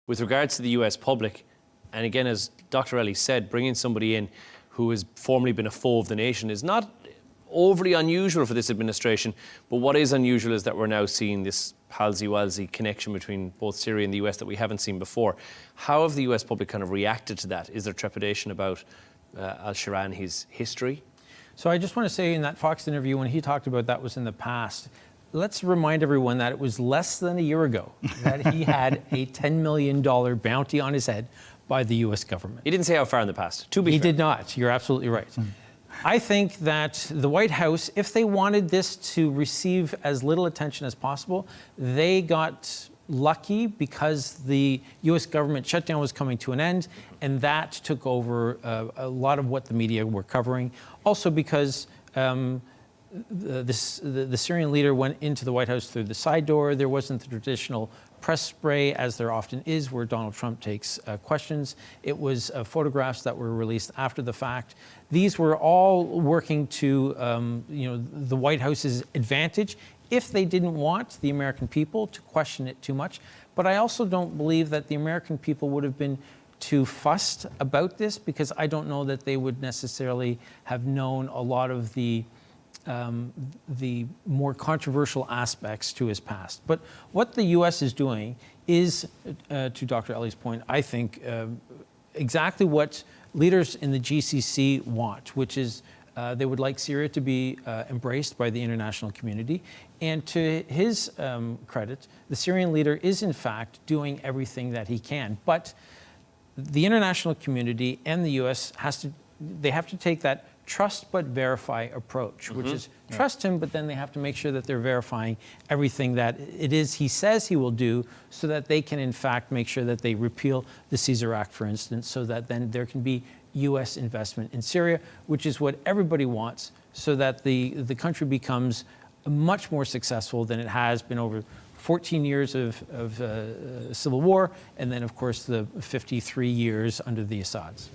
With regards to the US public, and again, as Dr. Ellie said, bringing somebody in who has formerly been a foe of the nation is not overly unusual for this administration. But what is unusual is that we're now seeing this palsy-walsy connection between both Syria and the US that we haven't seen before. How have the US public kind of reacted to that? Is there trepidation about Al-Sharaa and his history? So I just want to say in that Fox interview, when he talked about that was in the past, let's remind everyone that it was less than a year ago that he had a $10 million bounty on his head by the US government. He didn't say how far in the past, to be fair. He did not. You're absolutely right. I think that the White House, if they wanted this to receive as little attention as possible, they got lucky because the US government shutdown was coming to an end, and that took over a lot of what the media were covering. Also because the Syrian leader went into the White House through the side door. There wasn't the traditional press spray, as there often is, where Donald Trump takes questions. It was photographs that were released after the fact. These were all working to the White House's advantage if they didn't want the American people to question it too much. But I also don't believe that the American people would have been too fussed about this, because I don't know that they would necessarily have known a lot of the more controversial aspects to his past. But what the U.S. is doing is, to Dr. Ellie's point, I think exactly what leaders in the GCC want, which is they would like Syria to be embraced by the international community. And to his credit, the Syrian leader is in fact doing everything that he can. But the international community and the U.S. have to take that trust but verify approach, which is trust him, but then they have to make sure that they're verifying everything that it is he says he will do, so that they can in fact make sure that they repeal the Caesar Act, for instance, so that then there can be U.S. investment in Syria, which is what everybody wants, so that the country becomes much more successful than it has been over 14 years of civil war, and then of course the 53 years under the Assads.